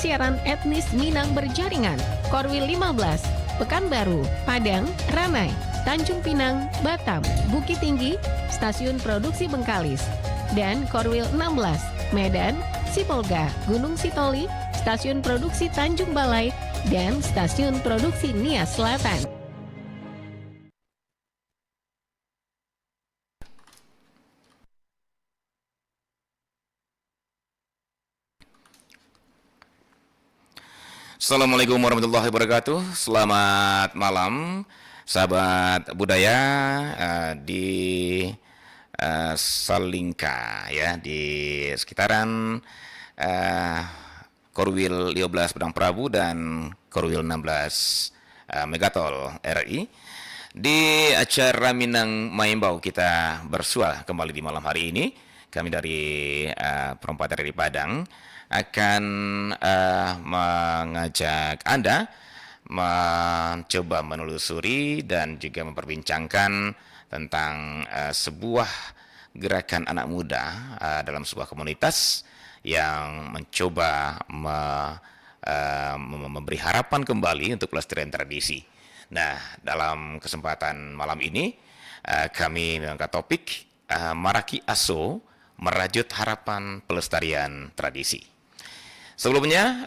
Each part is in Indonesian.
siaran etnis Minang berjaringan, Korwil 15, Pekanbaru, Padang, Ranai, Tanjung Pinang, Batam, Bukit Tinggi, Stasiun Produksi Bengkalis, dan Korwil 16, Medan, Sipolga, Gunung Sitoli, Stasiun Produksi Tanjung Balai, dan Stasiun Produksi Nias Selatan. Assalamualaikum warahmatullahi wabarakatuh. Selamat malam, sahabat budaya di Salingka, ya, di sekitaran Korwil 15 Padang Prabu dan Korwil 16 Megatol RI. Di acara Minang Maimbau kita bersua kembali di malam hari ini. Kami dari Perempat RI Padang akan mengajak Anda mencoba menelusuri dan juga memperbincangkan tentang sebuah gerakan anak muda dalam sebuah komunitas yang mencoba memberi harapan kembali untuk pelestarian tradisi. Nah, dalam kesempatan malam ini kami mengangkat topik Maraki Aso merajut harapan pelestarian tradisi. Sebelumnya,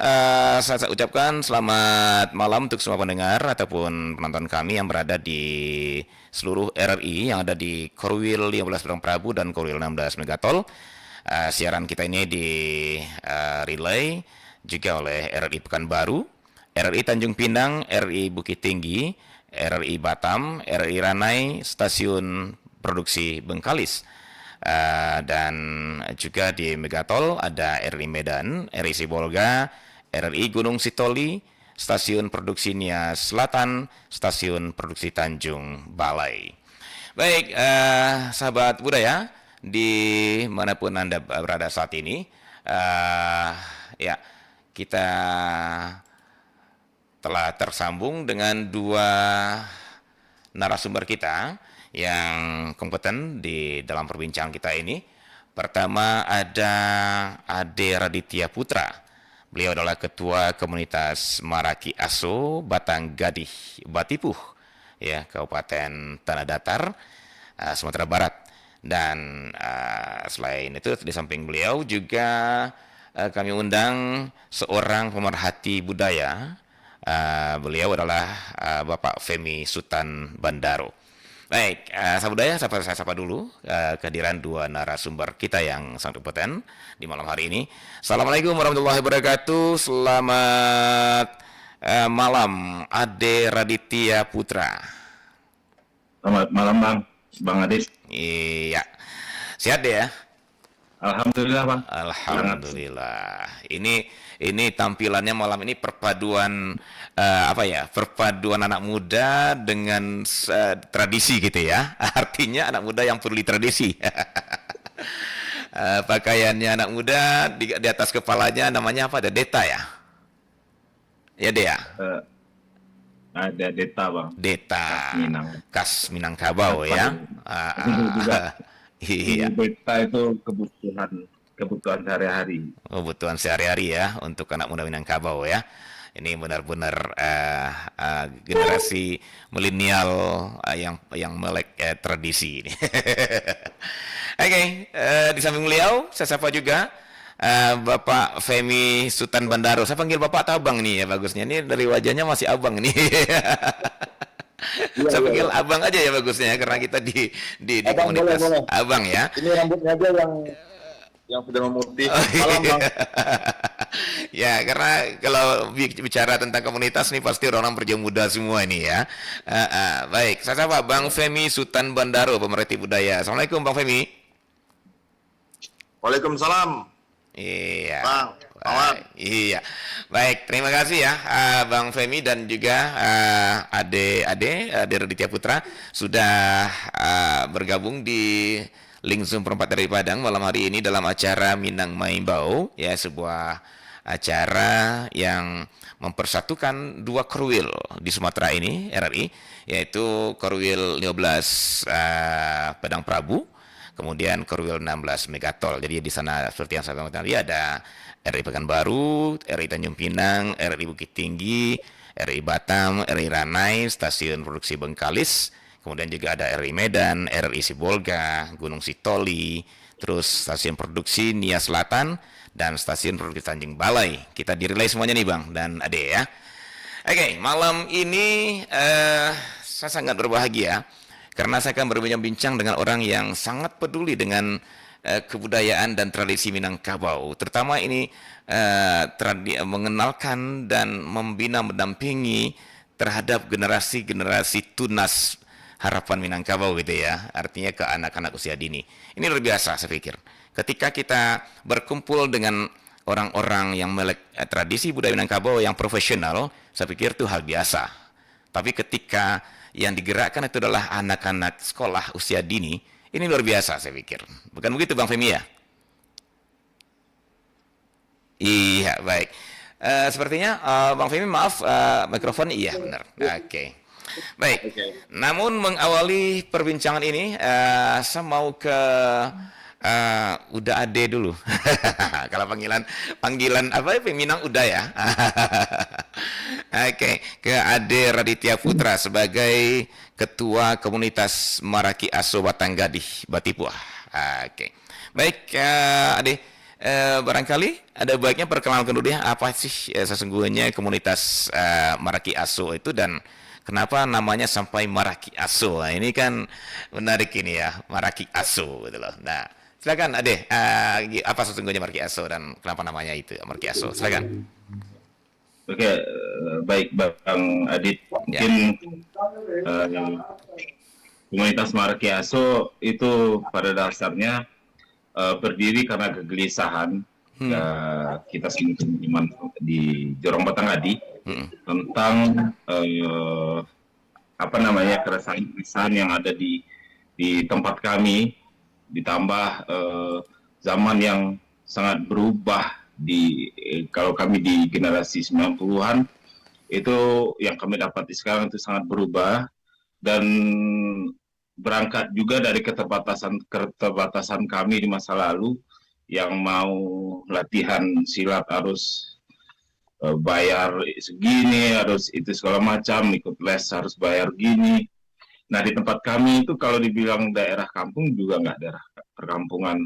saya ucapkan selamat malam untuk semua pendengar ataupun penonton kami yang berada di seluruh RRI yang ada di Korwil 15 Padang Prabu dan Korwil 16 Megatol. Siaran kita ini di relay juga oleh RRI Pekanbaru, RRI Tanjung Pinang, RRI Bukit Tinggi, RRI Batam, RRI Ranai, Stasiun Produksi Bengkalis. Dan juga di Megatol ada RRI Medan, RRI Sibolga, RRI Gunung Sitoli, Stasiun Produksi Nias Selatan, Stasiun Produksi Tanjung Balai. Baik, sahabat budaya, di manapun Anda berada saat ini, ya, kita telah tersambung dengan dua narasumber kita yang kompeten di dalam perbincangan kita ini. Pertama ada Ade Raditya Putra. Beliau adalah Ketua Komunitas Maraki Aso Batang Gadih Batipuh, ya, Kabupaten Tanah Datar, Sumatera Barat. Dan selain itu di samping beliau juga kami undang seorang pemerhati budaya. Beliau adalah Bapak Femi Sutan Bandaro. Baik, sahabat budaya, saya sapa dulu kehadiran dua narasumber kita yang sangat kompeten di malam hari ini. Assalamualaikum warahmatullahi wabarakatuh. Selamat malam, Ade Raditya Putra. Selamat malam, Bang Adis. Iya, sehat deh ya? Alhamdulillah, Bang. Alhamdulillah. Ini tampilannya malam ini perpaduan perpaduan anak muda dengan tradisi gitu ya. Artinya anak muda yang peduli tradisi. Pakaiannya anak muda, di atas kepalanya namanya apa? Ada deta ya? Ya, Dea. Ada deta, Bang. Deta. Khas Minangkabau ya. Iya. Deta itu kebutuhan sehari-hari. Kebutuhan sehari-hari ya untuk anak muda Minangkabau ya. Ini benar-benar generasi milenial yang melek tradisi ini. Oke, di samping beliau saya sapa juga Bapak Femi Sutan Bandaro. Saya panggil Bapak atau Abang nih ya, bagusnya. Ini dari wajahnya masih Abang nih. Saya panggil Abang aja ya bagusnya, karena kita di Abang, komunitas boleh. Abang ya. Ini rambutnya aja yang sudah memutih. Malam, Bang. Ya, karena kalau bicara tentang komunitas nih pasti orang-orang berjiwa muda semua ini ya. Baik, saya sapa Bang Femi Sutan Bandaro, pemerhati budaya. Assalamualaikum Bang Femi. Waalaikumsalam. Iya. Bang, kawan. Iya. Baik, terima kasih ya Bang Femi dan juga Ade Raditya Putra sudah bergabung di link Zoom Perempat RI Padang malam hari ini dalam acara Minang Maimbau, ya, sebuah acara yang mempersatukan dua Korwil di Sumatera ini RRI, yaitu Korwil 15 Padang Prabu, kemudian Korwil 16 Megatol. Jadi di sana seperti yang saya bilang tadi ada RRI Pekanbaru, RRI Tanjung Pinang, RRI Bukit Tinggi, RRI Batam, RRI Ranai, Stasiun Produksi Bengkalis, kemudian juga ada RRI Medan, RRI Sibolga, Gunung Sitoli, terus Stasiun Produksi Nia Selatan, dan Stasiun Produksi Tanjung Balai. Kita direlay semuanya nih Bang dan Ade ya. Oke, malam ini saya sangat berbahagia karena saya akan berbincang-bincang dengan orang yang sangat peduli dengan kebudayaan dan tradisi Minangkabau, terutama ini mengenalkan dan membina mendampingi terhadap generasi-generasi tunas harapan Minangkabau gitu ya, artinya ke anak-anak usia dini. Ini luar biasa saya pikir. Ketika kita berkumpul dengan orang-orang yang melek tradisi budaya Minangkabau yang profesional, saya pikir itu hal biasa. Tapi ketika yang digerakkan itu adalah anak-anak sekolah usia dini, ini luar biasa saya pikir. Bukan begitu Bang Femi ya? Iya, baik. Sepertinya Bang Femi maaf, mikrofon iya benar. Oke. Baik. Namun mengawali perbincangan ini, saya mau ke udah Ade dulu. Kalau panggilan apa ya, Minang udah ya. Oke, ke Ade Raditya Putra sebagai Ketua Komunitas Maraki Aso Batanggadih Batipuah. Oke. Baik, Ade, barangkali ada baiknya perkenalkan dulu ya apa sih sesungguhnya komunitas Maraki Aso itu dan kenapa namanya sampai Maraki Aso. Nah, ini kan menarik ini ya, Maraki Aso gitu loh. Nah, silakan Ade, apa sesungguhnya Maraki Aso dan kenapa namanya itu Maraki Aso? Silakan. Oke, baik Bang Adit. Mungkin komunitas Maraki Aso itu pada dasarnya berdiri karena kegelisahan kita semua teman di Jorong Batanghadi tentang keresahan-keresahan yang ada di tempat kami, ditambah zaman yang sangat berubah kalau kami di generasi 90-an itu yang kami dapat sekarang itu sangat berubah dan berangkat juga dari keterbatasan kami di masa lalu yang mau latihan silat harus bayar segini, harus itu segala macam, ikut les harus bayar gini. Nah di tempat kami itu kalau dibilang daerah kampung juga nggak daerah perkampungan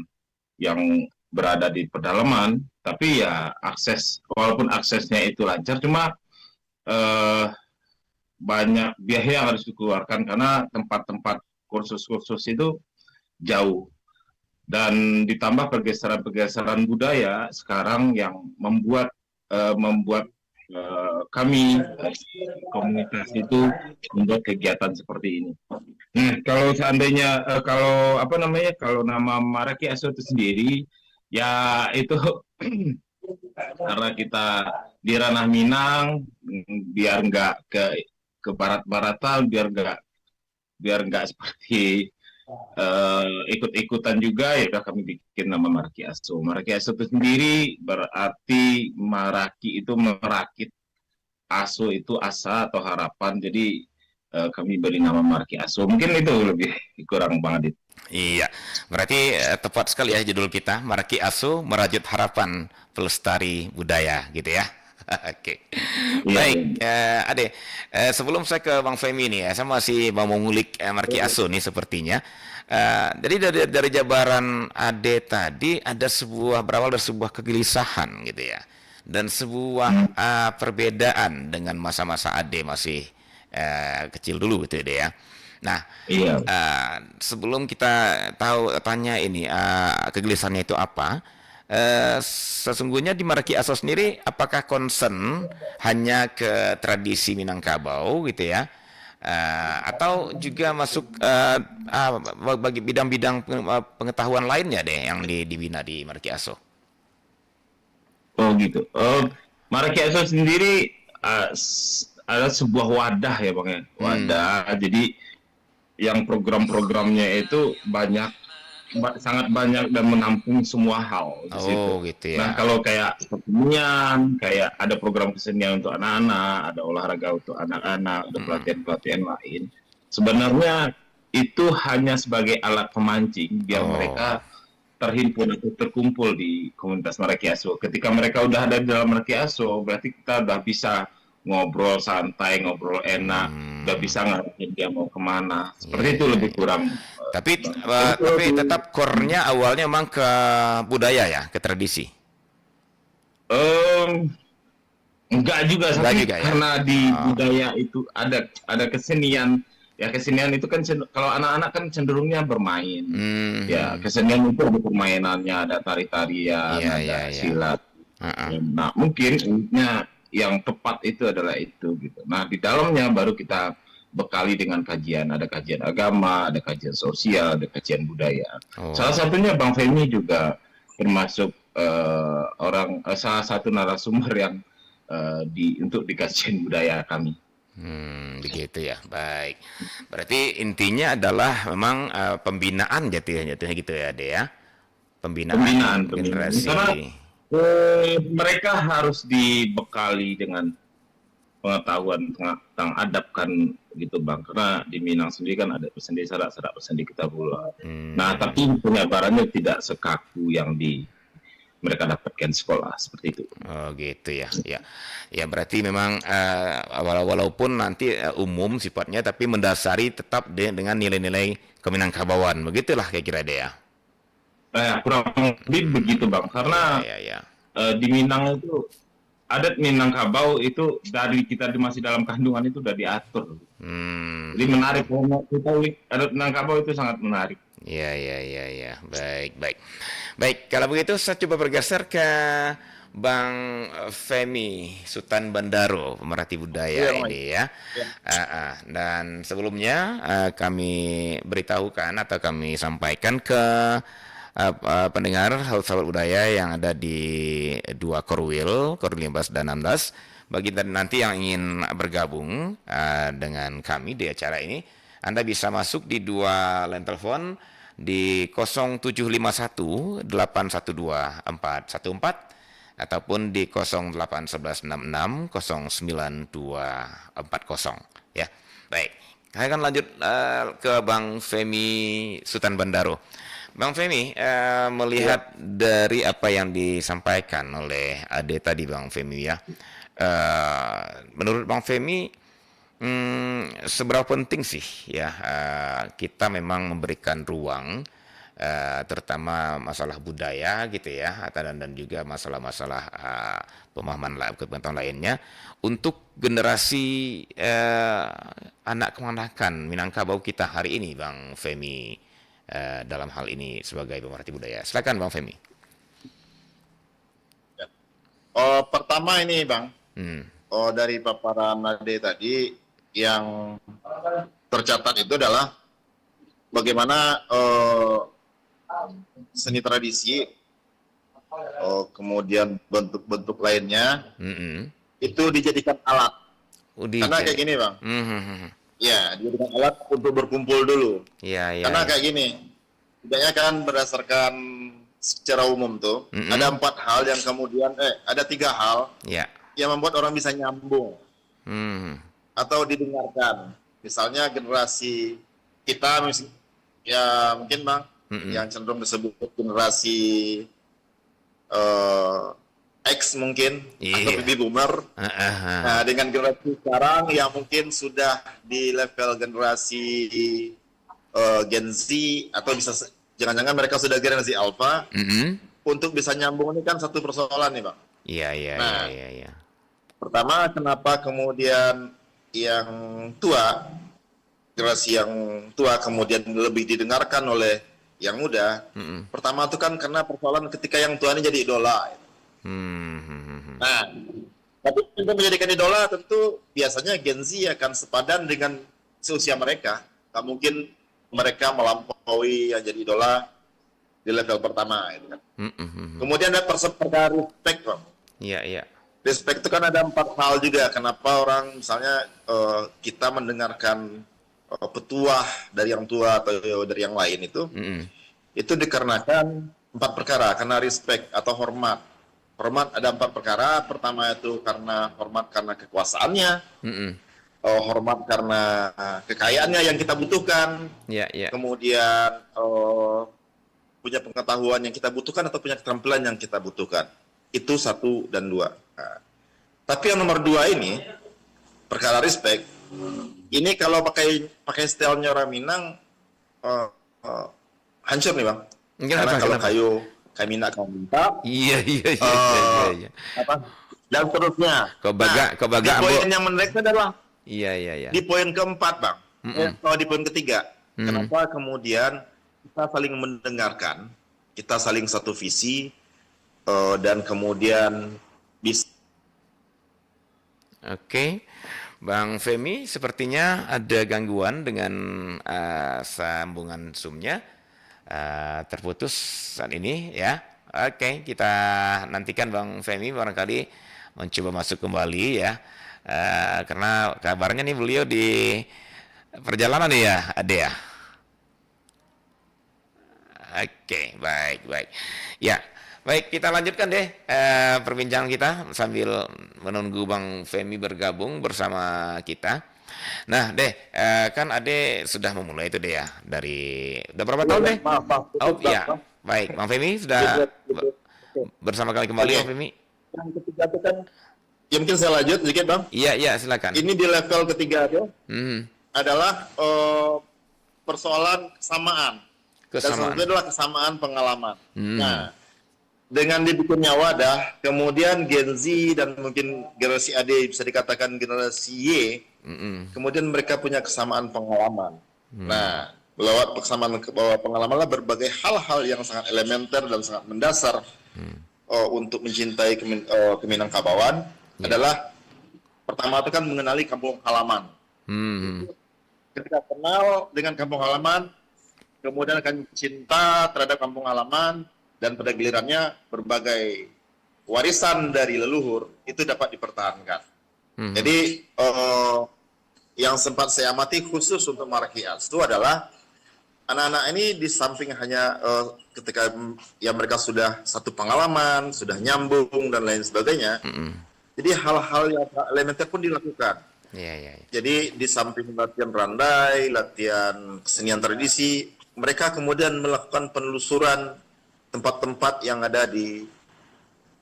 yang berada di pedalaman, tapi ya walaupun aksesnya itu lancar, cuma banyak biaya yang harus dikeluarkan karena tempat-tempat kursus-kursus itu jauh. Dan ditambah pergeseran-pergeseran budaya sekarang yang membuat kami komunitas itu membuat kegiatan seperti ini. Nah, kalau seandainya kalau nama Maraki Aso itu sendiri ya itu karena kita di ranah Minang, biar nggak ke barat-baratan, biar nggak seperti ikut-ikutan juga, ya udah kami bikin nama Maraki Aso. Maraki Aso itu sendiri berarti Maraki itu merakit, Aso itu asa atau harapan. Jadi kami beri nama Maraki Aso. Mungkin itu lebih kurang Bang Adit. Iya, berarti tepat sekali ya judul kita, Maraki Aso Merajut Harapan Pelestari Budaya gitu ya. Oke. Baik, Ade, sebelum saya ke Bang Femi nih ya, saya masih mau mengulik Maraki Aso nih sepertinya. Jadi dari jabaran Ade tadi ada berawal dari sebuah kegelisahan gitu ya, dan sebuah perbedaan dengan masa-masa Ade masih kecil dulu gitu ya. Nah, sebelum kita tanya ini kegelisahannya itu apa, sesungguhnya di Maraki Aso sendiri apakah concern hanya ke tradisi Minangkabau gitu ya, atau juga masuk bagi bidang-bidang pengetahuan lainnya deh yang dibina di Maraki Aso? Oh gitu. Maraki Aso sendiri ada sebuah wadah ya Bang ya, wadah. Jadi yang program-programnya itu sangat banyak dan menampung semua hal di situ. Gitu ya. Nah kalau kayak kesenian, kayak ada program kesenian untuk anak-anak, ada olahraga untuk anak-anak, ada pelatihan-pelatihan lain. Sebenarnya itu hanya sebagai alat pemancing biar Oh. mereka terhimpun atau terkumpul di komunitas Meraki Aso. Ketika mereka udah ada di dalam Meraki Aso, berarti kita udah bisa ngobrol santai, ngobrol enak, udah bisa ngarahin dia mau kemana. Seperti Iya, itu iya, lebih iya. kurang. Tapi tetap core-nya awalnya memang ke budaya ya, ke tradisi. Enggak juga, Enggak tapi juga ya? karena di budaya itu ada kesenian. Ya kesenian itu kan kalau anak-anak kan cenderungnya bermain. Ya kesenian itu ada permainannya, ada tari-tarian, Iya, ada iya, iya. silat. Nah mungkin yang tepat itu adalah itu gitu. Nah di dalamnya baru kita bekali dengan kajian, ada kajian agama, ada kajian sosial, ada kajian budaya. Oh. Salah satunya Bang Femi juga termasuk salah satu narasumber yang untuk di kajian budaya kami. Begitu ya, baik. Berarti intinya adalah memang pembinaan jatuhnya gitu ya, Ade ya. Pembinaan generasi. Karena mereka harus dibekali dengan pengetahuan tentang adab kan gitu Bang, karena di Minang sendiri kan ada pesendi Sarak, pesendi Kitabullah. Nah tapi penyebarannya tidak sekaku yang mereka dapatkan sekolah seperti itu. Oh gitu ya, ya berarti memang walaupun nanti umum sifatnya, tapi mendasari tetap dengan nilai-nilai Keminangkabauan, begitulah kira-kira deh ya. Kurang lebih begitu Bang, karena di Minang itu adat Minangkabau itu dari kita masih dalam kandungan itu udah diatur. Jadi menarik, adat Minangkabau itu sangat menarik. Ya, baik. Kalau begitu saya coba bergeser ke Bang Femi Sutan Bandaro, pemerhati budaya ini ya. Dan sebelumnya kami beritahukan atau kami sampaikan ke pendengar sahabat budaya yang ada di dua Korwil 15 dan 16. Bagi nanti yang ingin bergabung dengan kami di acara ini, Anda bisa masuk di dua line telepon di 0751 812 414 ataupun di 08116609240 ya. Baik. Saya akan lanjut ke Bang Femi Sutan Bandaro. Bang Femi, melihat dari apa yang disampaikan oleh Ade tadi Bang Femi ya, menurut Bang Femi seberapa penting sih ya kita memang memberikan ruang terutama masalah budaya gitu ya, dan juga masalah-masalah pemahaman pengetahuan lainnya untuk generasi anak kemanakan Minangkabau kita hari ini Bang Femi, dalam hal ini sebagai pemerhati budaya. Silakan Bang Femi. Pertama ini Bang, dari paparan Nade tadi yang tercatat itu adalah bagaimana seni tradisi, kemudian bentuk-bentuk lainnya itu dijadikan alat. Karena kayak gini Bang, ya dijadikan alat untuk berkumpul dulu. Karena kayak gini, tidaknya kan berdasarkan secara umum tuh ada 4 hal yang kemudian ada 3 hal yang membuat orang bisa nyambung atau didengarkan. Misalnya generasi kita ya mungkin Bang yang cenderung disebut generasi X mungkin atau baby boomer. Nah, dengan generasi sekarang yang mungkin sudah di level generasi Gen Z atau bisa jangan-jangan mereka sudah generasi Alpha. Untuk bisa nyambung ini kan satu persoalan nih Bang. Iya. Pertama, kenapa kemudian yang tua, generasi yang tua kemudian lebih didengarkan oleh yang muda? Pertama itu kan karena persoalan ketika yang tua ini jadi idola. Nah, tapi untuk menjadikan idola tentu biasanya Gen Z akan sepadan dengan seusia mereka. Tak mungkin mereka melampaui yang jadi idola di level pertama. Gitu kan. Kemudian ada perkara respect, Bang. Iya. Respect itu kan ada 4 hal juga. Kenapa orang misalnya kita mendengarkan petuah dari yang tua atau dari yang lain itu dikarenakan 4 perkara. Karena respect atau hormat. Hormat ada 4 perkara. Pertama itu karena hormat karena kekuasaannya. hormat karena kekayaannya yang kita butuhkan, Ya, ya. kemudian punya pengetahuan yang kita butuhkan atau punya keterampilan yang kita butuhkan. Itu 1 dan 2. Nah, tapi yang nomor 2 ini, perkara respect, ini kalau pakai stylenya orang Minang, hancur nih Bang. Karena kalau kayu minta kau minta. Iya. Apa? Dan seterusnya. Kau baga, di poin yang menarik adalah Iya. di poin keempat Bang. Kalau di poin ketiga, kenapa kemudian kita saling mendengarkan, kita saling satu visi, dan kemudian bisa. Oke, Bang Femi, sepertinya ada gangguan dengan sambungan Zoom-nya. Terputus saat ini ya. Oke, kita nantikan Bang Femi barangkali mencoba masuk kembali ya. Karena kabarnya nih beliau di perjalanan ya, Ade ya. Oke, baik. Ya, baik kita lanjutkan deh perbincangan kita sambil menunggu Bang Femi bergabung bersama kita. Nah, kan Ade sudah memulai itu deh ya dari udah berapa tahun deh? Oh iya, baik, Bang Femi sudah bersama kali kembali Bang Femi. Yang ketiga itu kan, ya mungkin saya lanjut sedikit Bang. Iya, silakan. Ini di level ketiga itu adalah persoalan kesamaan. Dan selanjutnya adalah kesamaan pengalaman. Nah, dengan dibikinnya wadah, kemudian Gen Z dan mungkin generasi AD bisa dikatakan generasi Y, kemudian mereka punya kesamaan pengalaman. Nah, lewat kesamaan pengalaman lah berbagai hal-hal yang sangat elementer dan sangat mendasar untuk mencintai Keminangkabauan adalah pertama itu kan mengenali kampung halaman. Ketika kenal dengan kampung halaman, kemudian akan cinta terhadap kampung halaman, dan pada gilirannya berbagai warisan dari leluhur itu dapat dipertahankan. Jadi yang sempat saya amati khusus untuk Marakias itu adalah anak-anak ini di samping hanya ketika ya mereka sudah satu pengalaman, sudah nyambung dan lain sebagainya. Jadi hal-hal yang elementer pun dilakukan. Jadi di samping latihan randai, latihan kesenian tradisi, mereka kemudian melakukan penelusuran tempat-tempat yang ada di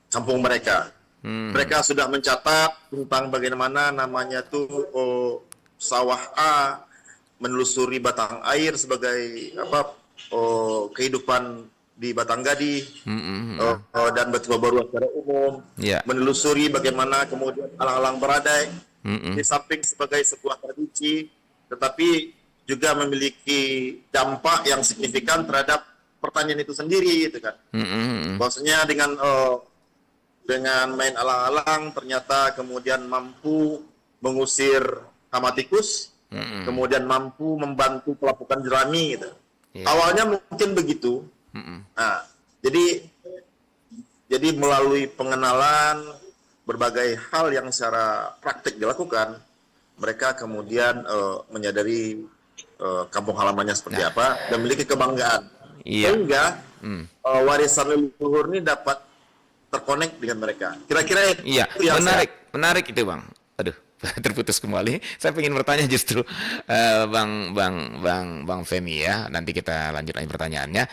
kampung mereka. Mereka sudah mencatat tentang bagaimana namanya tuh sawah A, menelusuri batang air sebagai kehidupan di Batanggadi, dan Batu Baru secara umum, menelusuri bagaimana kemudian alang-alang beradai, di samping sebagai sebuah tradisi, tetapi juga memiliki dampak yang signifikan terhadap pertanian itu sendiri, gitu kan. Maksudnya dengan main alang-alang ternyata kemudian mampu mengusir hama tikus, kemudian mampu membantu pelapukan jerami, gitu. Awalnya mungkin begitu. Nah, jadi melalui pengenalan berbagai hal yang secara praktik dilakukan, mereka kemudian menyadari kampung halamannya seperti apa dan memiliki kebanggaan. Sehingga warisan leluhur ini dapat terkonek dengan mereka. Kira-kira itu yang menarik itu Bang. Aduh, terputus kembali. Saya ingin bertanya justru Bang Femi ya. Nanti kita lanjut lagi pertanyaannya.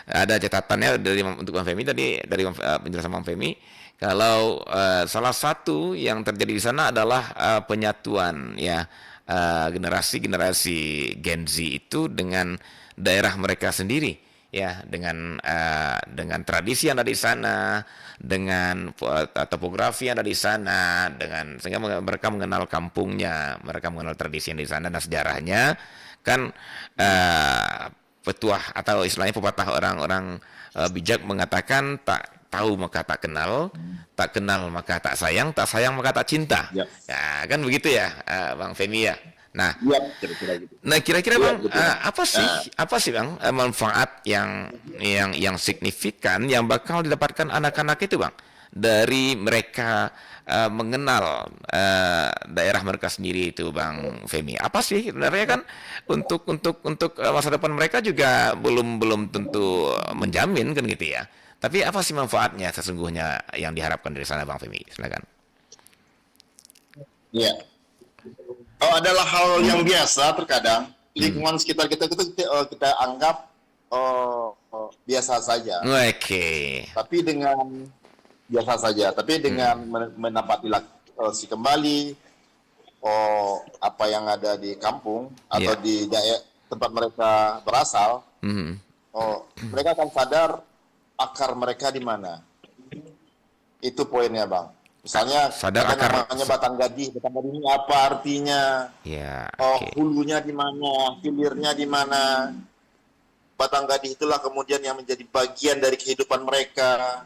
Ada catatannya untuk Bang Femi tadi dari penjelasan Bang Femi. Kalau salah satu yang terjadi di sana adalah penyatuan ya generasi Gen Z itu dengan daerah mereka sendiri. Ya, dengan tradisi yang ada di sana, dengan topografi yang ada di sana, sehingga mereka mengenal kampungnya, mereka mengenal tradisi yang di sana dan sejarahnya. Kan petuah atau istilahnya pepatah orang-orang bijak mengatakan tak tahu maka tak kenal maka tak sayang maka tak cinta. Ya, kan begitu ya, Bang Femi ya. Nah, kira-kira Bang, apa sih Bang manfaat yang signifikan yang bakal didapatkan anak-anak itu Bang dari mereka mengenal daerah mereka sendiri itu Bang Femi? Apa sih sebenarnya kan untuk masa depan mereka juga belum tentu menjamin kan gitu ya. Tapi apa sih manfaatnya sesungguhnya yang diharapkan dari sana Bang Femi? Silakan. Iya. Oh, adalah hal yang biasa terkadang lingkungan sekitar kita kita anggap biasa saja. Oke. Tapi dengan biasa saja, tapi dengan mendapat si kembali apa yang ada di kampung atau Yeah. di daerah tempat mereka berasal, mereka akan sadar akar mereka di mana. Itu poinnya, Bang. Misalnya Sadar ada akar. namanya Batang Gading ini apa artinya? Ya, oke. Hulunya di mana, hilirnya di mana? Batang Gading itulah kemudian yang menjadi bagian dari kehidupan mereka.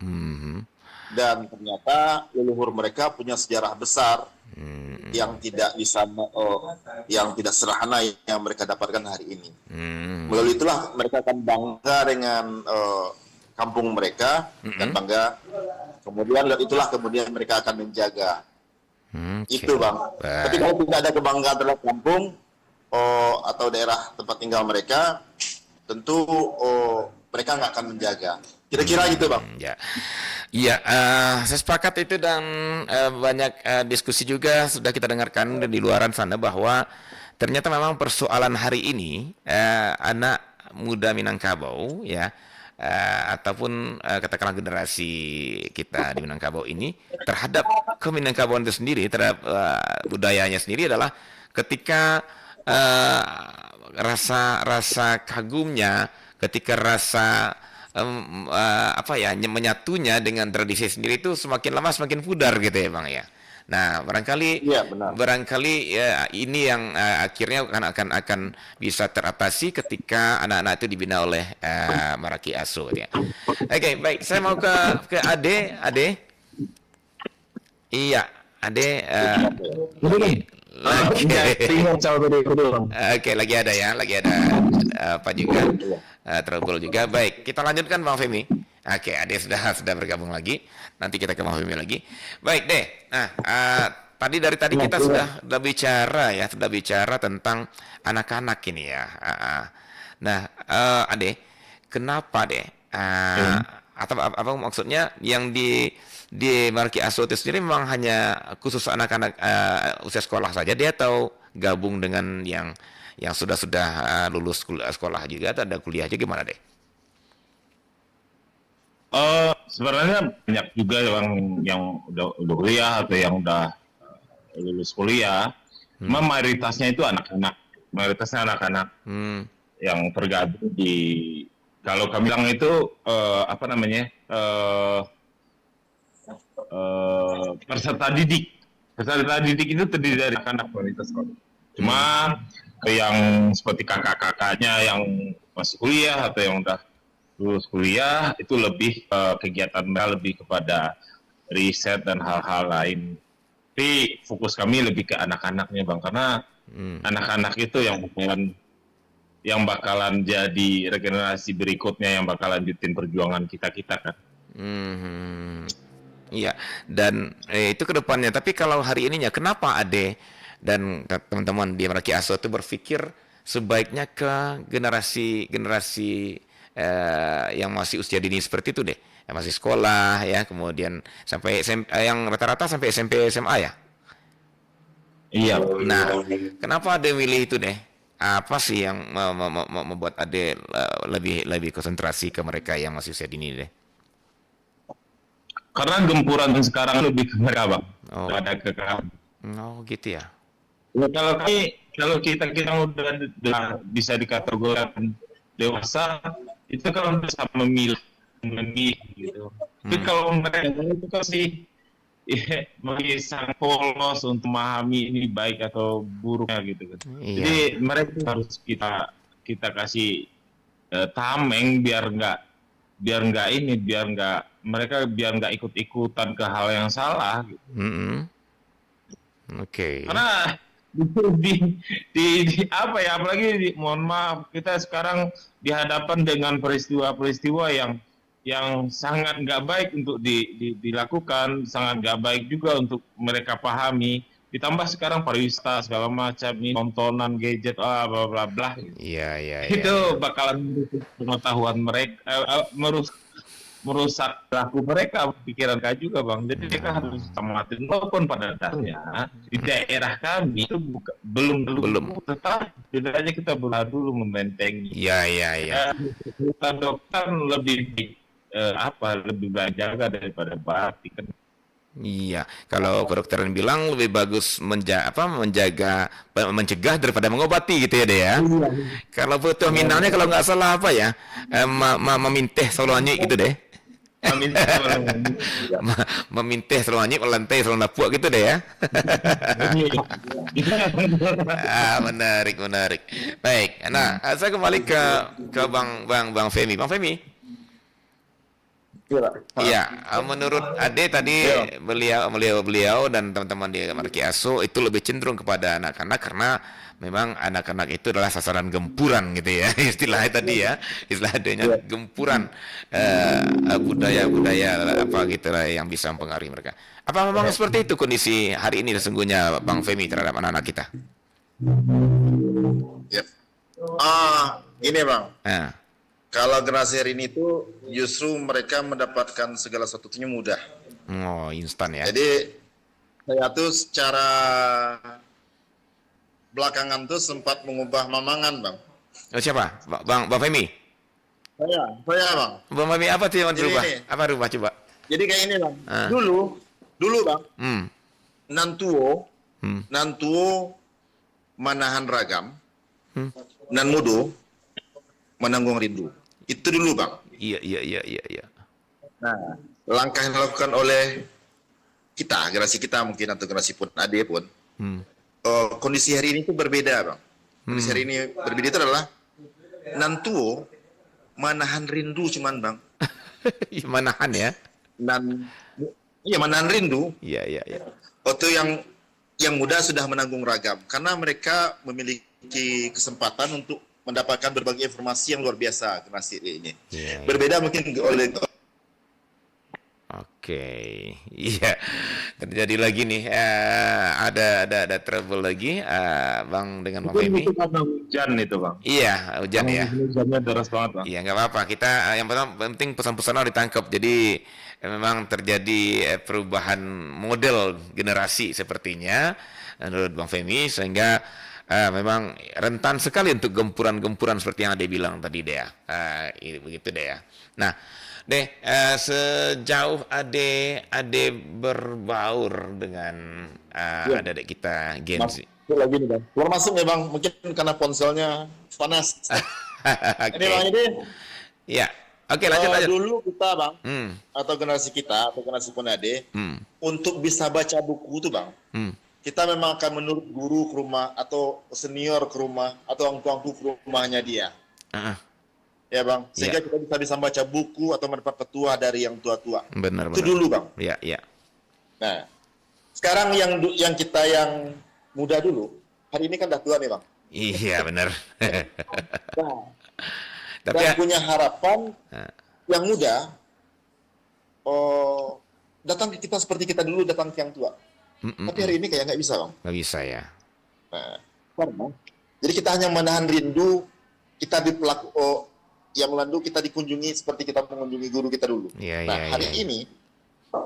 Mhm. Dan ternyata leluhur mereka punya sejarah besar yang tidak bisa yang tidak sederhana yang mereka dapatkan hari ini. Melalui itulah mereka akan bangga dengan kampung mereka dan bangga. Kemudian kemudian mereka akan menjaga. Oke. Itu, Bang. Baik. Tapi kalau tidak ada kebanggaan terhadap kampung atau daerah tempat tinggal mereka, tentu mereka nggak akan menjaga. Kira-kira gitu, Bang. Ya, iya, saya sepakat itu dan banyak diskusi juga sudah kita dengarkan di luaran sana bahwa ternyata memang persoalan hari ini anak muda Minangkabau ya ataupun katakanlah generasi kita di Minangkabau ini terhadap keminangkabauan itu sendiri, terhadap budayanya sendiri adalah ketika rasa kagumnya, ketika rasa menyatunya dengan tradisi sendiri itu semakin lama semakin pudar gitu ya, Bang ya. Nah, barangkali Iya, benar. ya, ini yang akhirnya akan bisa teratasi ketika anak-anak itu dibina oleh Maraki Aso ya. Oke, baik. Saya mau ke Ade. Iya, Ade. Oke, lagi ada apa juga trouble juga. Baik, kita lanjutkan Bang Femi. Oke, Ade sudah bergabung lagi. Nanti kita ke Bang Femi lagi. Baik deh. Nah, dari tadi kita sudah bicara tentang anak-anak ini ya. Nah, Ade, kenapa deh? Atau apa maksudnya yang di Maraki Aso itu sendiri memang hanya khusus anak-anak usia sekolah saja dia atau gabung dengan yang sudah lulus sekolah juga atau ada kuliah juga gimana deh? Sebenarnya banyak juga yang udah kuliah atau yang udah lulus kuliah. Cuma mayoritasnya itu anak-anak. Yang tergabung di, kalau kami bilang itu peserta didik. Peserta didik itu terdiri dari anak-anak mayoritas sekolah. Cuma yang seperti kakak-kakaknya yang masih kuliah atau yang udah lulus kuliah itu lebih kegiatan mereka lebih kepada riset dan hal-hal lain. Tapi fokus kami lebih ke anak-anaknya, Bang, karena anak-anak itu yang bakalan jadi regenerasi berikutnya yang bakalan lanjutin perjuangan kita kan. Iya, dan itu ke depannya. Tapi kalau hari ininya, kenapa Ade dan teman-teman di Maraki Aso itu berpikir sebaiknya ke generasi yang masih usia dini seperti itu deh, yang masih sekolah ya, kemudian sampai yang rata-rata sampai SMP SMA ya. Iya. Nah, kenapa Ade milih itu deh? Apa sih yang membuat Ade lebih konsentrasi ke mereka yang masih usia dini deh? Karena gempuran sekarang lebih ke mereka, Bang. Ada ke kami. Oh, gitu ya. Ya, kalau kita udah bisa dikategorikan dewasa, itu kalau bisa memilih gitu. Tapi kalau mereka itu kasih bagi sang polos untuk memahami ini baik atau buruknya gitu kan. Iya. Jadi mereka harus kita kasih tameng biar nggak ikut-ikutan ke hal yang salah gitu. Oke. Karena apalagi mohon maaf, kita sekarang dihadapkan dengan peristiwa-peristiwa yang sangat nggak baik untuk dilakukan, sangat nggak baik juga untuk mereka pahami. Ditambah sekarang pariwisata segala macam, ini tontonan gadget, bla bla bla. Iya. Itu bakalan merusak pengetahuan mereka, merusak laku mereka, pikiran kami juga Bang. Jadi mereka harus tamatin walaupun pada dasarnya di daerah kami itu belum tetap setidaknya kita berusaha dulu membentengi. Iya. Kita dokter lebih lebih jaga daripada batik kan. Iya, kalau kedokteran bilang lebih bagus mencegah daripada mengobati gitu ya deh ya. Kalau butuh minalnya kalau nggak salah apa ya, memintih selalu gitu deh. Memintih selalu melantai selalu napuk gitu deh ya. Menarik. Baik, nah saya kembali ke Bang Femi. Bang Femi. Iya, menurut Ade tadi beliau dan teman-teman di Maraki Aso itu lebih cenderung kepada anak-anak karena memang anak-anak itu adalah sasaran gempuran gitu ya, istilahnya tadi ya, istilahnya gempuran budaya-budaya apa gitu lah yang bisa mempengaruhi mereka. Apa memang seperti itu kondisi hari ini sesungguhnya Bang Femi terhadap anak-anak kita? Ini Bang. Kalau generasi hari ini tuh justru mereka mendapatkan segala sesuatunya mudah. Oh, instan ya. Jadi saya tuh secara belakangan tuh sempat mengubah mamangan, Bang. Oh, siapa? Bang Femi? Saya, Bang. Bang Femi apa sih yang berubah? Apa rubah coba? Jadi kayak ini, Bang. Dulu Bang. Nantuo manahan ragam. Nan mudo menanggung rindu. Itu dulu Bang. Iya. Nah, langkah yang dilakukan oleh kita, generasi kita mungkin atau generasi pun Ade pun, kondisi hari ini itu berbeda Bang. Kondisi hari ini berbeda itu adalah nantuo manahan rindu cuman Bang. Manahan ya? Manahan rindu. Iya. Waktu yang muda sudah menanggung ragam karena mereka memiliki kesempatan untuk mendapatkan berbagai informasi yang luar biasa generasi ini. Berbeda mungkin oleh. Oke, iya. Terjadi lagi nih, ada trouble lagi, Bang dengan Bang Femi. Itu karena hujan itu Bang. Iya, hujan ya. Hujannya deras banget Bang. Iya, nggak apa-apa. Kita yang penting pesan-pesan ditangkap. Jadi memang terjadi perubahan model generasi sepertinya menurut Bang Femi sehingga memang rentan sekali untuk gempuran-gempuran seperti yang Ade bilang tadi deh ya. Begitu deh ya. Nah, sejauh Ade berbaur dengan adik-adik kita Gen Z. Lagi nih Bang. Keluar masuk ya Bang, mungkin karena ponselnya panas. Okay. Ini Bang ini. Ya. Oke, lanjut. Dulu kita Bang, atau generasi kita, atau generasi pun Ade, untuk bisa baca buku itu Bang. Kita memang akan menurut guru ke rumah atau senior ke rumah atau orang tua ke rumahnya dia. Ya Bang, sehingga kita bisa baca buku atau mendapat petua dari yang tua-tua. Benar. Itu dulu Bang. Iya. Nah, sekarang yang kita yang muda dulu, hari ini kan udah tua nih Bang. Iya benar. Dan punya harapan yang muda, datang ke kita seperti kita dulu datang ke yang tua. Tapi hari ini kayak nggak bisa Bang. Nggak bisa ya. Nah, jadi kita hanya menahan rindu, kita yang melandu kita dikunjungi seperti kita mengunjungi guru kita dulu. Hari ini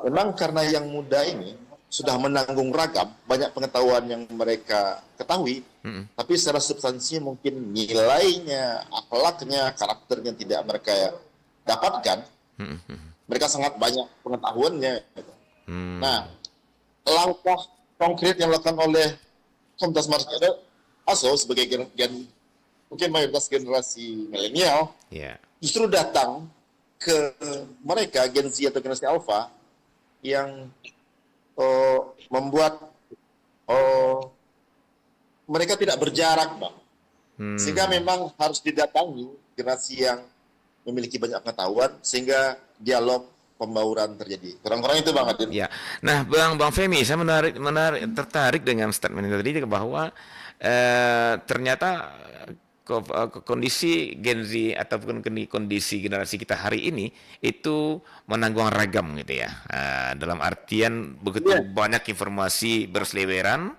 memang karena yang muda ini sudah menanggung ragam, banyak pengetahuan yang mereka ketahui, tapi secara substansinya mungkin nilainya, akhlaknya, karakternya tidak mereka dapatkan. Mereka sangat banyak pengetahuannya. Nah, langkah konkret yang dilakukan oleh Komunitas Maraki Aso sebagai mungkin mayoritas generasi milenial justru datang ke mereka Gen Z atau generasi Alpha yang membuat mereka tidak berjarak Bang. Sehingga memang harus didatangi generasi yang memiliki banyak pengetahuan sehingga dialog pembauran terjadi. Kurang-kurang itu Bang Adil. Ya. Nah, Bang Femi, saya tertarik dengan statement itu tadi bahwa ternyata kondisi Gen Z ataupun kondisi generasi kita hari ini itu menanggung ragam gitu ya. Dalam artian begitu banyak informasi berseliweran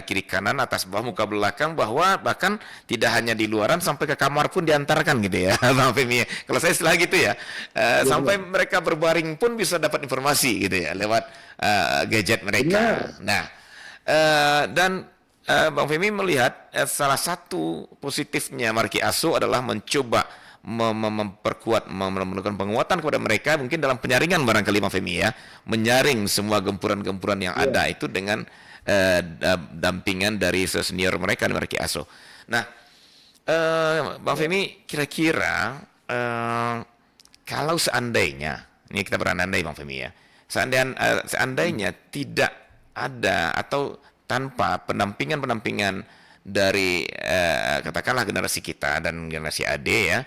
kiri kanan atas bawah muka belakang, bahwa bahkan tidak hanya di luaran, sampai ke kamar pun diantarkan gitu ya, Bang Femi. Kalau saya istilah gitu ya, sampai mereka berbaring pun bisa dapat informasi gitu ya lewat gadget mereka. Nah, dan Bang Femi melihat salah satu positifnya Marki Aso adalah mencoba memperkuat, melakukan penguatan kepada mereka mungkin dalam penyaringan barangkali Bang Femi ya, menyaring semua gempuran-gempuran yang ada itu dengan dampingan dari senior mereka di Marki Aso. Nah, Bang Femi, kira-kira kalau seandainya, ini kita berandai Bang Femi ya, seandainya tidak ada atau tanpa pendampingan dari katakanlah generasi kita dan generasi AD ya,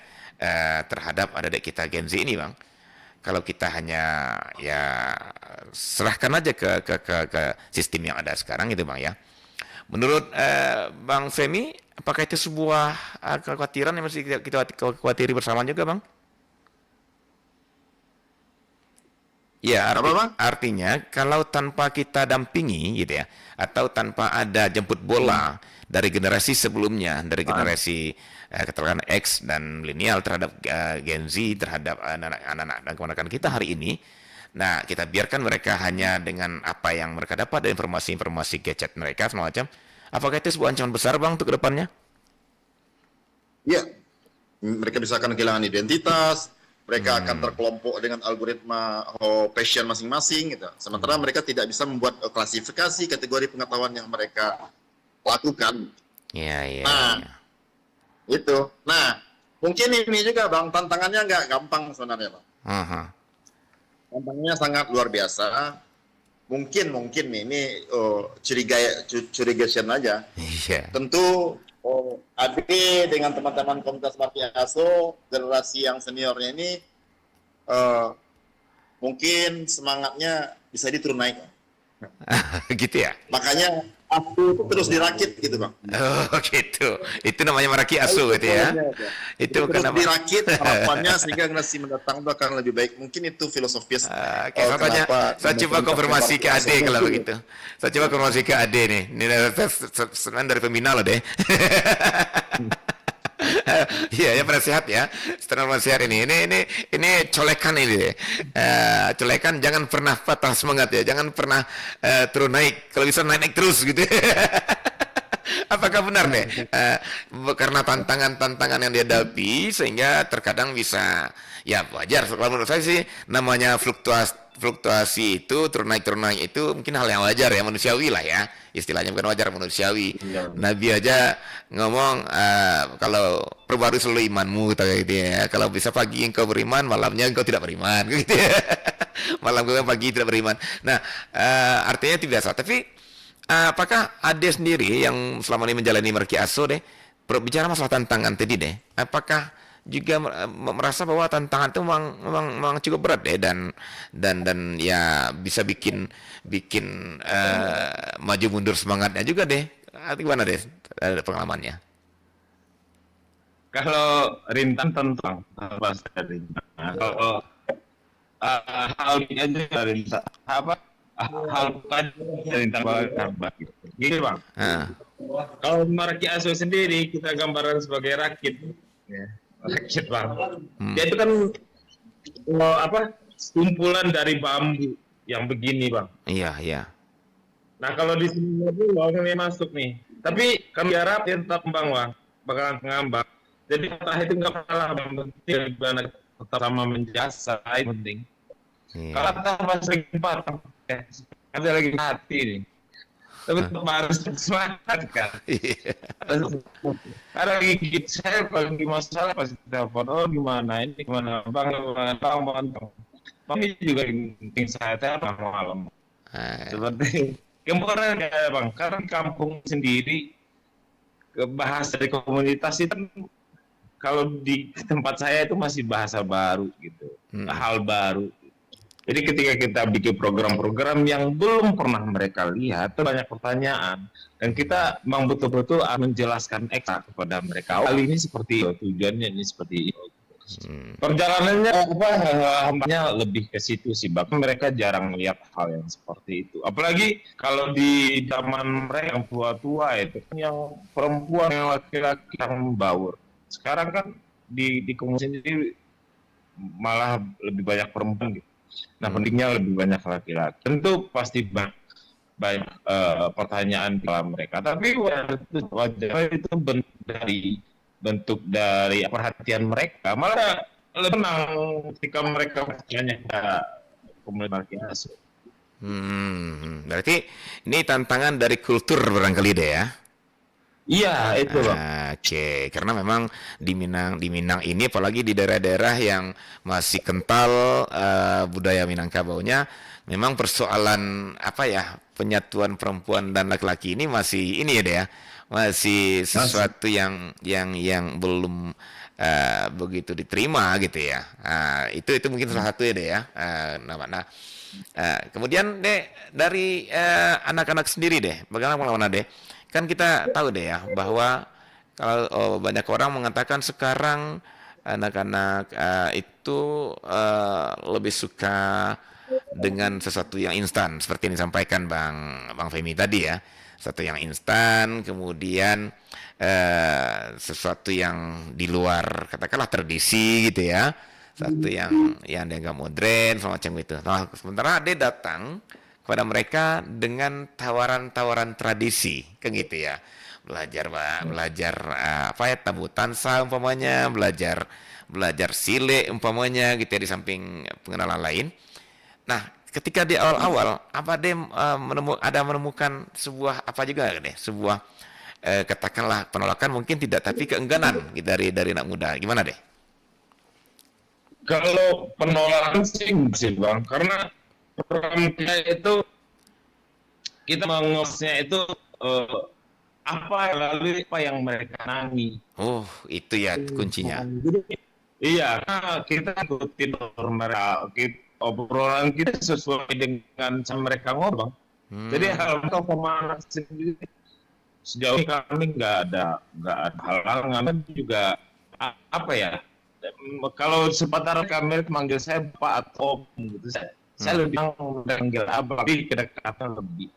terhadap adik-adik kita Gen Z ini Bang, kalau kita hanya ya serahkan aja ke sistem yang ada sekarang itu Bang ya. Menurut Bang Femi, apakah itu sebuah kekhawatiran yang mesti kita khawatiri bersama juga Bang? Ya, artinya kalau tanpa kita dampingi gitu ya, atau tanpa ada jemput bola dari generasi sebelumnya, dari generasi katakan X dan milenial terhadap Gen Z, terhadap anak-anak dan keponakan kita hari ini, nah kita biarkan mereka hanya dengan apa yang mereka dapat dari informasi-informasi gadget mereka semacam, apakah itu sebuah ancaman besar Bang untuk kedepannya? Iya, mereka bisa akan kehilangan identitas. Mereka akan terkelompok dengan algoritma passion masing-masing gitu. Sementara mereka tidak bisa membuat klasifikasi kategori pengetahuan yang mereka lakukan. Iya. Itu. Nah, mungkin ini juga Bang, tantangannya nggak gampang sebenarnya Bang. Tantangannya sangat luar biasa. Mungkin nih, ini curigaan aja. Iya. Tentu AD dengan teman-teman komunitas Marki Aso, generasi yang seniornya ini mungkin semangatnya bisa diturun naik. Gitu ya? Makanya aku itu terus dirakit gitu Bang. Oh gitu. Itu namanya Maraki Aso gitu ya? Itu terus kenapa? dirakit harapannya sehingga generasi mendatang itu akan lebih baik. Mungkin itu filosofis. Contohnya, saya coba konfirmasi ke Ade kalau begitu. Saya coba konfirmasi ke Ade nih. Ini sebenarnya dari pembina loh deh. Iya ya, penasehat ya. Setelah penasehat ini colekan ini deh. Colekan, jangan pernah patah semangat ya. Jangan pernah turun naik. Kalau bisa naik terus gitu. Apakah benar nih? Karena tantangan-tantangan yang dihadapi sehingga terkadang bisa, ya wajar. Kalau menurut saya sih namanya fluktuasi itu, turun naik itu mungkin hal yang wajar ya, manusiawi lah ya. Istilahnya bukan wajar, manusiawi. Nabi aja ngomong kalau perbarui selalu imanmu gitu ya. Kalau bisa pagi engkau beriman, malamnya engkau tidak beriman gitu ya. Malam engkau pagi tidak beriman. Nah, artinya itu biasa. Tapi apakah Ade sendiri yang selama ini menjalani Marki Aso deh, berbicara masalah tantangan tadi deh, apakah juga merasa bahwa tantangan itu memang cukup berat deh, dan ya bisa bikin maju mundur semangatnya juga deh. Gimana deh pengalamannya? Kalau rintan tentu pasti rintan. Kalau hal ini aja rintan hal bukan rintan banget gitu. Gini Bang. Kalau Marki Aso sendiri kita gambaran sebagai rakit, ya. Rakit Bang. Dia itu kan kumpulan dari bambu yang begini Bang. Iya. Nah kalau di sini ini masuk nih. Tapi kami harap dia tetap kembang Bang, bakalan ngambang. Jadi patah itu nggak masalah Bang, penting gimana tetap sama menjasa itu penting. Iya. Kalau kita pas lagi patah, ada lagi mati nih. Tapi tetap harus semangat kan. Ada lagi gigit saya kalau lagi masalah pasti telepon, gimana ini gimana bang. Bang ini juga penting saya telepon malam. Seperti kemarin ya Bang, karena di kampung sendiri bahasa dari komunitas itu kalau di tempat saya itu masih bahasa baru gitu, hal baru. Jadi ketika kita bikin program-program yang belum pernah mereka lihat, itu banyak pertanyaan. Dan kita memang betul-betul menjelaskan ekstra kepada mereka. Kali ini seperti itu, tujuannya ini seperti itu. Perjalanannya hambanya lebih ke situ sih, bahkan mereka jarang melihat hal yang seperti itu. Apalagi kalau di zaman mereka yang tua-tua itu kan yang perempuan yang laki-laki yang membaur. Sekarang kan di komunitas sendiri malah lebih banyak perempuan gitu. Nah, pentingnya lebih banyak laki-laki. Tentu pasti banyak pertanyaan dalam mereka. Tapi wajar itu bentuk dari perhatian mereka. Malah lebih tenang ketika mereka bertanya ke komunitas laki asuh. Berarti ini tantangan dari kultur barangkali deh ya. Iya, itu loh. Oke, karena memang di Minang ini, apalagi di daerah-daerah yang masih kental budaya Minangkabaunya, memang persoalan penyatuan perempuan dan laki-laki ini masih ini ya deh ya, masih sesuatu yang belum begitu diterima gitu ya. Itu mungkin salah satu ya deh ya. Kemudian deh dari anak-anak sendiri deh, bagaimana deh? Kan kita tahu deh ya bahwa kalau banyak orang mengatakan sekarang anak-anak itu lebih suka dengan sesuatu yang instan seperti yang disampaikan Bang Femi tadi ya, sesuatu yang instan, kemudian sesuatu yang di luar katakanlah tradisi gitu ya, satu yang dianggap modern semacam itu. Nah, sementara dia datang kepada mereka dengan tawaran-tawaran tradisi, kan gitu ya. Belajar tabu tansa umpamanya, belajar sile umpamanya gitu ya, di samping pengenalan lain. Nah, ketika di awal-awal ada menemukan sebuah sebuah katakanlah penolakan mungkin tidak, tapi keengganan gitu dari anak muda. Gimana deh? Kalau penolakan sih Bang, karena program kita itu kita mengurusnya itu apa yang mereka nani. Oh, itu ya kuncinya. Iya, karena kita ikutin mereka, obrolan kita sesuai dengan mereka ngomong. Jadi hal itu kemana sendiri sejauh ini kami nggak ada halangan, juga kalau sebentar kami manggil saya Pak atau gitu, saya lebih manggil abang, tapi kedekatan lebih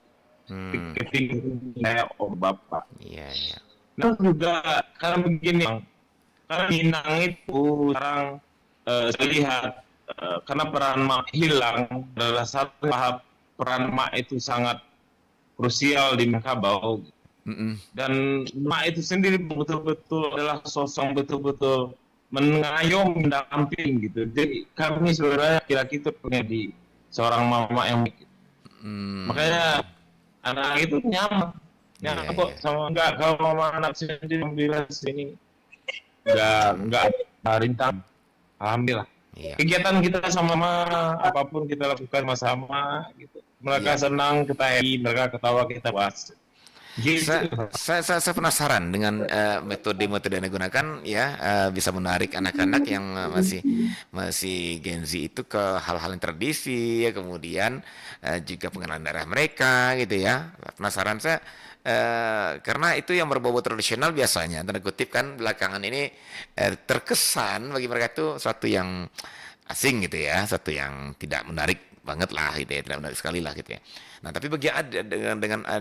ketinggian saya bapak. Iya. Nah juga karena begini, karena Minang itu sekarang saya lihat karena peran mak hilang, adalah satu peran mak itu sangat krusial di Minangkabau. Dan mak itu sendiri betul-betul adalah sosok betul-betul mengayomi, mendamping gitu. Jadi kami sebenarnya laki-laki itu punya di seorang mama yang makanya anak itu nyaman kok sama enggak. Kalau mama anak sendiri bilang sini enggak rintang, alhamdulillah. Kegiatan kita sama apapun kita lakukan sama gitu. Mereka senang, kita happy, mereka ketawa, kita puas. Gitu. Saya penasaran dengan metode-metode yang digunakan ya, bisa menarik anak-anak yang masih Gen Z itu ke hal-hal yang tradisi ya, kemudian juga pengenalan daerah mereka gitu ya. Penasaran saya karena itu yang berbau tradisional biasanya tanda kutip kan belakangan ini terkesan bagi mereka itu suatu yang asing gitu ya, satu yang tidak menarik banget lah gitu ya, tidak menarik sekali lah gitu ya. Nah, tapi bagi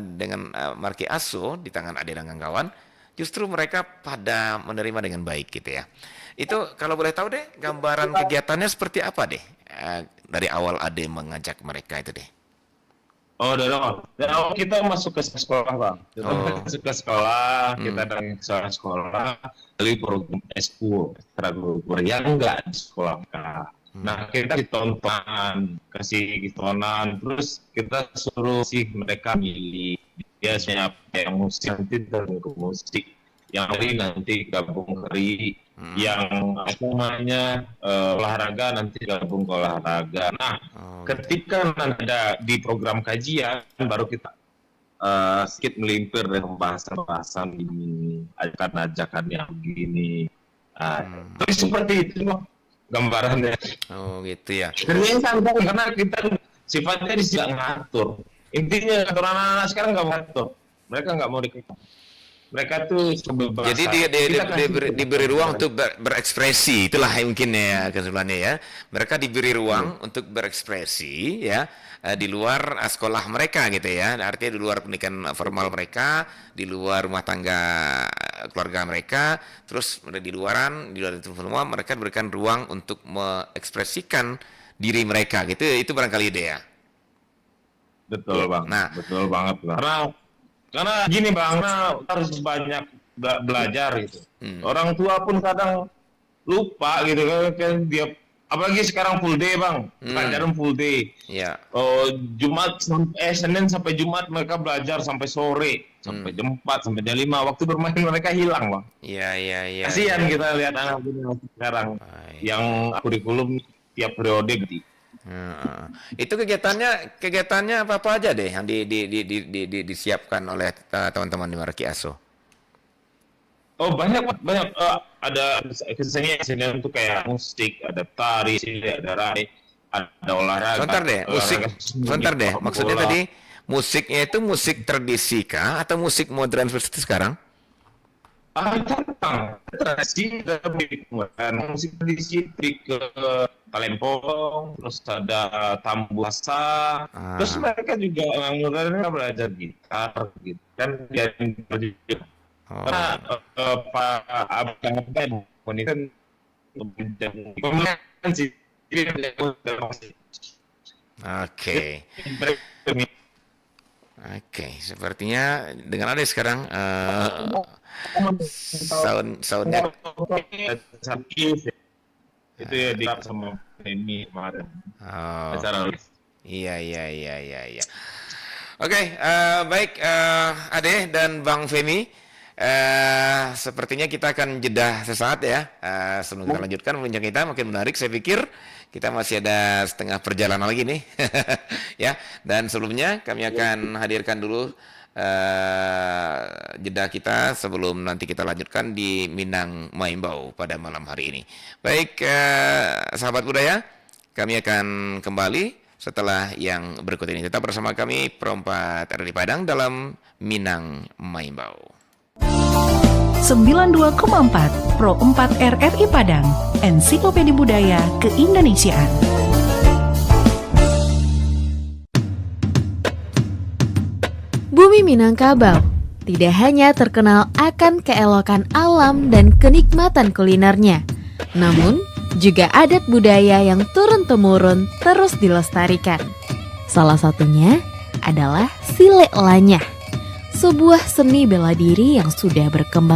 dengan Marki Aso di tangan Ade dan kawan, justru mereka pada menerima dengan baik gitu ya. Itu kalau boleh tahu deh, gambaran kegiatannya seperti apa deh dari awal Ade mengajak mereka itu deh. Oh, dari awal kita masuk ke sekolah Bang. Kita masuk ke sekolah, kita dari sekolah, dari program S10 ekstrakurikuler yang enggak di sekolah. Nah, kita ditonton, kasih tontonan, terus kita suruh mereka milih. Biasanya yang musik nanti gabung ke musik, yang hari nanti gabung ke yang olahraga nanti gabung ke olahraga. Nah, ketika ada di program kajian, baru kita sedikit melimpir dengan bahasan ini, ajakan-ajakan yang begini. Tapi seperti itu, gambarannya. Oh gitu ya. Kerjanya santai karena kita sifatnya tidak ngatur. Intinya atur anak-anak sekarang nggak ngatur. Mereka nggak mau dikekang. Mereka tuh kebebasan. Jadi diberi ruang untuk berekspresi, itulah mungkin ya kesimpulannya ya. Mereka diberi ruang untuk berekspresi ya di luar sekolah mereka gitu ya. Artinya di luar pendidikan formal mereka, di luar rumah tangga keluarga mereka, terus di luar itu semua mereka diberikan ruang untuk mengekspresikan diri mereka gitu. Itu barangkali ide ya. Betul bang. Nah, betul banget bang. Karena gini bang, harus banyak belajar gitu. Orang tua pun kadang lupa gitu kan dia, apalagi sekarang full day bang, pelajaran full day. Iya. Senin sampai Jumat mereka belajar sampai sore, sampai jam 4, sampai jam 5. Waktu bermain mereka hilang bang. Iya. Kasihan kita lihat anak sekarang yang kurikulum tiap periode gitu. Itu kegiatannya apa aja deh yang disiapkan oleh teman-teman di Maraki Aso? Oh banyak. Ada kesenian itu kayak musik, ada tari, ada raih, ada olahraga. Sebentar deh. Maksudnya tadi musiknya itu musik tradisi kah atau musik modern seperti sekarang? Tradisi musik tradisi ke Talempong, terus ada tambuasa, terus mereka juga mereka belajar gitar gitu kan dia juga. Karena Pak Abang ini kan pemain sih. Oke, sepertinya dengan ada sekarang soundnya itu ya di sama ini kemarin. Iya. Oke, baik Ade dan Bang Femi. Sepertinya kita akan jeda sesaat ya. Sebelum kita lanjutkan perbincangan kita makin menarik, saya pikir kita masih ada setengah perjalanan lagi nih. Ya, dan sebelumnya kami akan hadirkan dulu jeda kita sebelum nanti kita lanjutkan di Minang Maimbau pada malam hari ini. Baik, sahabat budaya, kami akan kembali setelah yang berikut ini. Tetap bersama kami Pro4 RRI Padang dalam Minang Maimbau. 92,4 Pro 4 RRI Padang, Ensiklopedia Budaya Keindonesiaan. Bumi Minangkabau tidak hanya terkenal akan keelokan alam dan kenikmatan kulinernya, namun juga adat budaya yang turun-temurun terus dilestarikan. Salah satunya adalah Silek Lanyah, sebuah seni bela diri yang sudah berkembang